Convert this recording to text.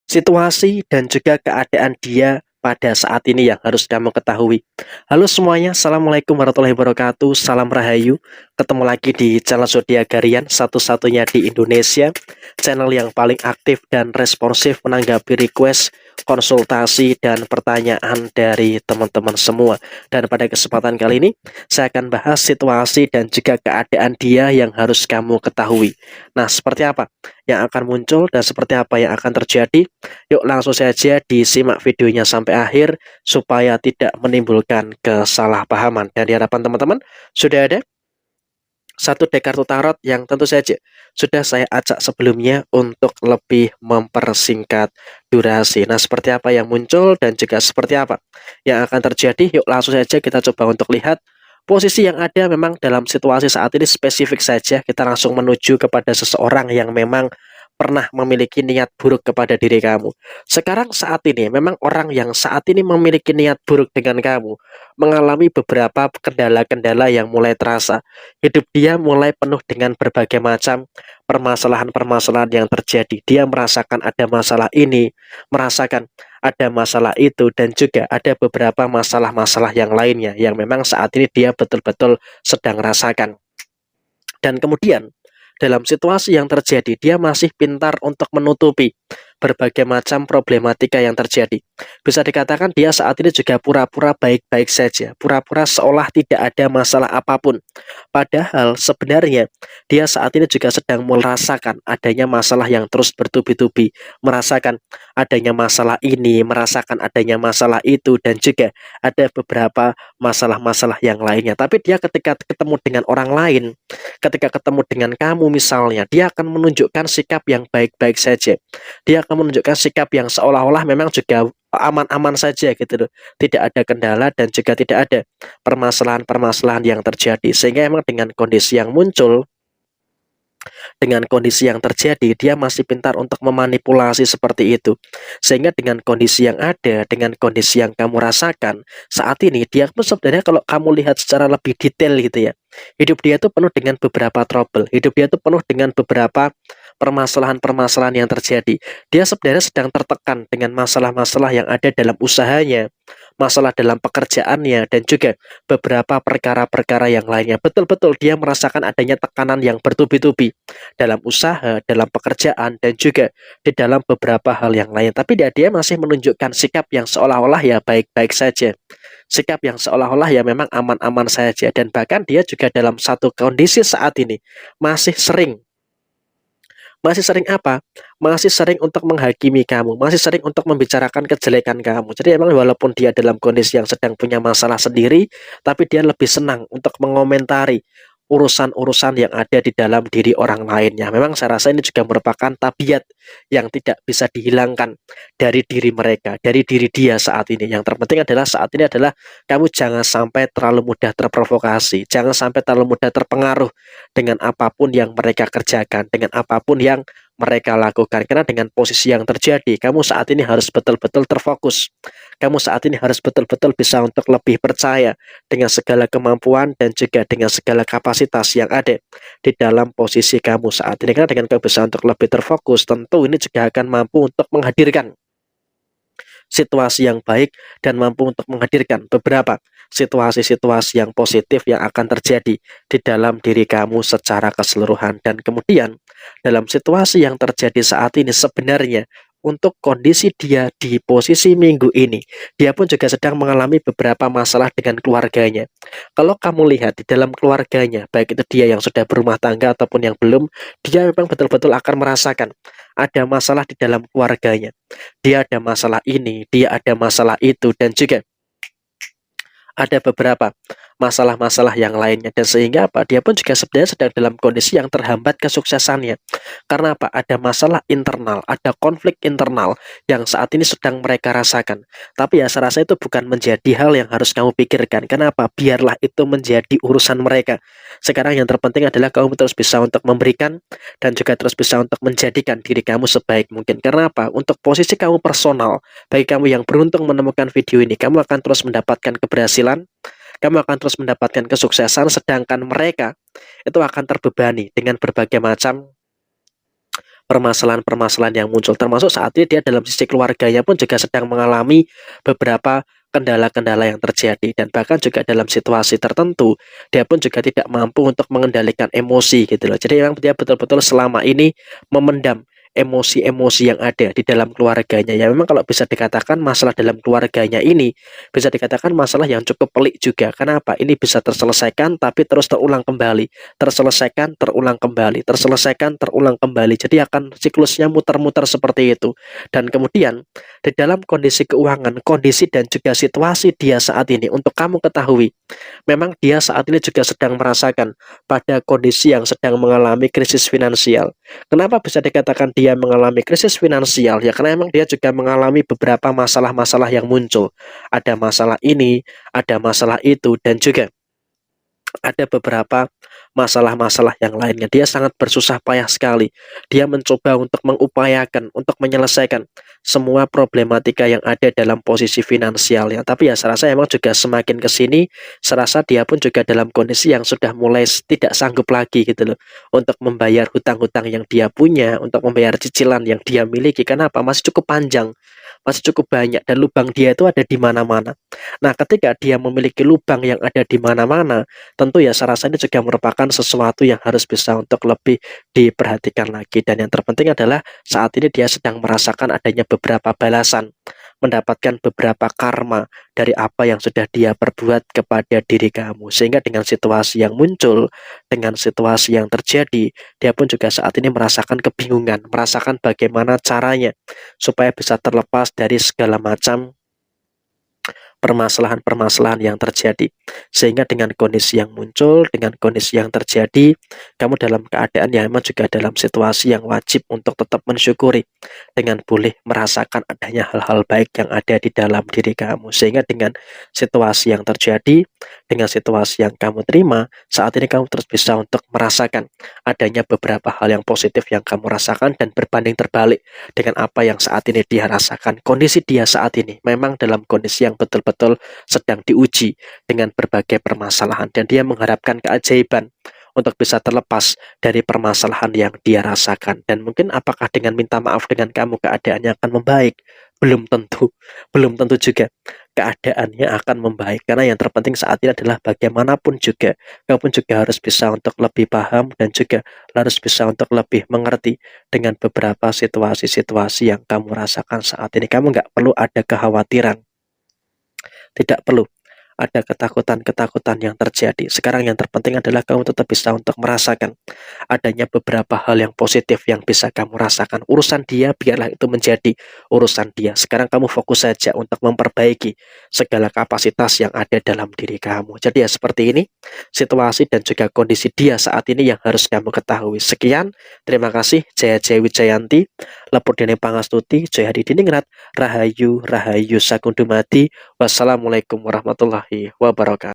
situasi dan juga keadaan dia pada saat ini yang harus kamu ketahui. Halo semuanya, Assalamualaikum warahmatullahi wabarakatuh, salam rahayu. Ketemu lagi di channel Zodiak Harian, satu-satunya di Indonesia, channel yang paling aktif dan responsif menanggapi request, konsultasi, dan pertanyaan dari teman-teman semua. Dan pada kesempatan kali ini, saya akan bahas situasi dan juga keadaan dia yang harus kamu ketahui. Nah, seperti apa yang akan muncul dan seperti apa yang akan terjadi? Yuk langsung saja disimak videonya sampai akhir supaya tidak menimbulkan kesalahpahaman. Dan di hadapan teman-teman sudah ada satu dek kartu tarot yang tentu saja sudah saya acak sebelumnya untuk lebih mempersingkat durasi. Nah, seperti apa yang muncul dan juga seperti apa yang akan terjadi? Yuk langsung saja kita coba untuk lihat posisi yang ada. Memang dalam situasi saat ini spesifik saja kita langsung menuju kepada seseorang yang memang pernah memiliki niat buruk kepada diri kamu. Sekarang saat ini memang orang yang saat ini memiliki niat buruk dengan kamu mengalami beberapa kendala-kendala yang mulai terasa. Hidup dia mulai penuh dengan berbagai macam permasalahan-permasalahan yang terjadi. Dia merasakan ada masalah ini, merasakan ada masalah itu, dan juga ada beberapa masalah-masalah yang lainnya yang memang saat ini dia betul-betul sedang rasakan. Dan kemudian dalam situasi yang terjadi, dia masih pintar untuk menutupi berbagai macam problematika yang terjadi. Bisa dikatakan dia saat ini juga pura-pura baik-baik saja, pura-pura seolah tidak ada masalah apapun. Padahal sebenarnya dia saat ini juga sedang merasakan adanya masalah yang terus bertubi-tubi, merasakan adanya masalah ini, merasakan adanya masalah itu, dan juga ada beberapa masalah-masalah yang lainnya. Tapi dia ketika ketemu dengan orang lain, ketika ketemu dengan kamu misalnya, dia akan menunjukkan sikap yang baik-baik saja. Dia akan menunjukkan sikap yang seolah-olah memang juga aman-aman saja gitu loh. Tidak ada kendala dan juga tidak ada permasalahan-permasalahan yang terjadi. Sehingga emang dengan kondisi yang muncul, dengan kondisi yang terjadi, dia masih pintar untuk memanipulasi seperti itu. Sehingga dengan kondisi yang ada, dengan kondisi yang kamu rasakan saat ini, dia pun sebenarnya kalau kamu lihat secara lebih detail gitu ya, hidup dia itu penuh dengan beberapa trouble, hidup dia itu penuh dengan beberapa permasalahan-permasalahan yang terjadi. Dia sebenarnya sedang tertekan dengan masalah-masalah yang ada dalam usahanya, masalah dalam pekerjaannya, dan juga beberapa perkara-perkara yang lainnya. Betul-betul dia merasakan adanya tekanan yang bertubi-tubi dalam usaha, dalam pekerjaan, dan juga di dalam beberapa hal yang lain. Tapi dia masih menunjukkan sikap yang seolah-olah ya baik-baik saja. Sikap yang seolah-olah ya memang aman-aman saja. Dan bahkan dia juga dalam satu kondisi saat ini masih sering apa? Masih sering untuk menghakimi kamu, masih sering untuk membicarakan kejelekan kamu. Jadi emang walaupun dia dalam kondisi yang sedang punya masalah sendiri, tapi dia lebih senang untuk mengomentari urusan-urusan yang ada di dalam diri orang lainnya. Memang saya rasa ini juga merupakan tabiat yang tidak bisa dihilangkan dari diri mereka, dari diri dia saat ini. Yang terpenting adalah saat ini adalah kamu jangan sampai terlalu mudah terprovokasi, jangan sampai terlalu mudah terpengaruh dengan apapun yang mereka kerjakan, dengan apapun yang mereka lakukan. Karena dengan posisi yang terjadi, kamu saat ini harus betul-betul terfokus. Kamu saat ini harus betul-betul bisa untuk lebih percaya dengan segala kemampuan dan juga dengan segala kapasitas yang ada di dalam posisi kamu saat ini. Karena dengan kamu bisa untuk lebih terfokus, tentu ini juga akan mampu untuk menghadirkan situasi yang baik dan mampu untuk menghadirkan beberapa situasi-situasi yang positif yang akan terjadi di dalam diri kamu secara keseluruhan. Dan kemudian dalam situasi yang terjadi saat ini sebenarnya untuk kondisi dia di posisi minggu ini, dia pun juga sedang mengalami beberapa masalah dengan keluarganya. Kalau kamu lihat di dalam keluarganya, baik itu dia yang sudah berumah tangga ataupun yang belum, dia memang betul-betul akan merasakan ada masalah di dalam keluarganya. Dia ada masalah ini, dia ada masalah itu, dan juga ada beberapa masalah-masalah yang lainnya. Dan sehingga apa? Dia pun juga sebenarnya sedang dalam kondisi yang terhambat kesuksesannya. Karena apa? Ada masalah internal, ada konflik internal yang saat ini sedang mereka rasakan. Tapi ya saya rasa itu bukan menjadi hal yang harus kamu pikirkan. Kenapa? Biarlah itu menjadi urusan mereka. Sekarang yang terpenting adalah kamu terus bisa untuk memberikan dan juga terus bisa untuk menjadikan diri kamu sebaik mungkin. Karena apa? Untuk posisi kamu personal, bagi kamu yang beruntung menemukan video ini, kamu akan terus mendapatkan keberhasilan, kamu akan terus mendapatkan kesuksesan, sedangkan mereka itu akan terbebani dengan berbagai macam permasalahan-permasalahan yang muncul, termasuk saat ini dia dalam sisi keluarganya pun juga sedang mengalami beberapa kendala-kendala yang terjadi, dan bahkan juga dalam situasi tertentu dia pun juga tidak mampu untuk mengendalikan emosi gitu loh. Jadi memang dia betul-betul selama ini memendam emosi-emosi yang ada di dalam keluarganya. Ya memang kalau bisa dikatakan masalah dalam keluarganya ini bisa dikatakan masalah yang cukup pelik juga. Kenapa? Ini bisa terselesaikan tapi terus terulang kembali, terselesaikan, terulang kembali, terselesaikan, terulang kembali. Jadi akan siklusnya muter-muter seperti itu. Dan kemudian di dalam kondisi keuangan, kondisi dan juga situasi dia saat ini, untuk kamu ketahui, memang dia saat ini juga sedang merasakan pada kondisi yang sedang mengalami krisis finansial. Kenapa bisa dikatakan dia mengalami krisis finansial? Ya karena memang dia juga mengalami beberapa masalah-masalah yang muncul. Ada masalah ini, ada masalah itu, dan juga ada beberapa masalah-masalah yang lainnya. Dia sangat bersusah payah sekali. Dia mencoba untuk mengupayakan, untuk menyelesaikan semua problematika yang ada dalam posisi finansialnya. Tapi ya saya rasa emang juga semakin ke sini, saya rasa dia pun juga dalam kondisi yang sudah mulai tidak sanggup lagi gitu loh, untuk membayar hutang-hutang yang dia punya, untuk membayar cicilan yang dia miliki. Kenapa? Masih cukup panjang, masih cukup banyak, dan lubang dia itu ada di mana-mana. Nah, ketika dia memiliki lubang yang ada di mana-mana, tentu ya saya rasa ini juga merupakan sesuatu yang harus bisa untuk lebih diperhatikan lagi. Dan yang terpenting adalah saat ini dia sedang merasakan adanya beberapa balasan, mendapatkan beberapa karma dari apa yang sudah dia perbuat kepada diri kamu. Sehingga dengan situasi yang muncul, dengan situasi yang terjadi, dia pun juga saat ini merasakan kebingungan, merasakan bagaimana caranya supaya bisa terlepas dari segala macam permasalahan-permasalahan yang terjadi. Sehingga dengan kondisi yang muncul, dengan kondisi yang terjadi, kamu dalam keadaan yang memang juga dalam situasi yang wajib untuk tetap mensyukuri, dengan boleh merasakan adanya hal-hal baik yang ada di dalam diri kamu. Sehingga dengan situasi yang terjadi, dengan situasi yang kamu terima, saat ini kamu terus bisa untuk merasakan adanya beberapa hal yang positif yang kamu rasakan, dan berbanding terbalik dengan apa yang saat ini dia rasakan. Kondisi dia saat ini memang dalam kondisi yang betul-betul sedang diuji dengan berbagai permasalahan, dan dia mengharapkan keajaiban untuk bisa terlepas dari permasalahan yang dia rasakan. Dan mungkin apakah dengan minta maaf dengan kamu keadaannya akan membaik? Belum tentu, belum tentu juga keadaannya akan membaik, karena yang terpenting saat ini adalah bagaimanapun juga kamu pun juga harus bisa untuk lebih paham, dan juga harus bisa untuk lebih mengerti dengan beberapa situasi-situasi yang kamu rasakan saat ini. Kamu nggak perlu ada kekhawatiran, tidak perlu ada ketakutan-ketakutan yang terjadi. Sekarang yang terpenting adalah kamu tetap bisa untuk merasakan adanya beberapa hal yang positif yang bisa kamu rasakan. Urusan dia biarlah itu menjadi urusan dia. Sekarang kamu fokus saja untuk memperbaiki segala kapasitas yang ada dalam diri kamu. Jadi ya seperti ini situasi dan juga kondisi dia saat ini yang harus kamu ketahui. Sekian, terima kasih. Jaya Jaya Wijayanti, Lepur Dene Pangastuti, Jaya Hadi Diningrat, Rahayu Rahayu Sakundumati. Wassalamualaikum warahmatullahi wabarakatuh.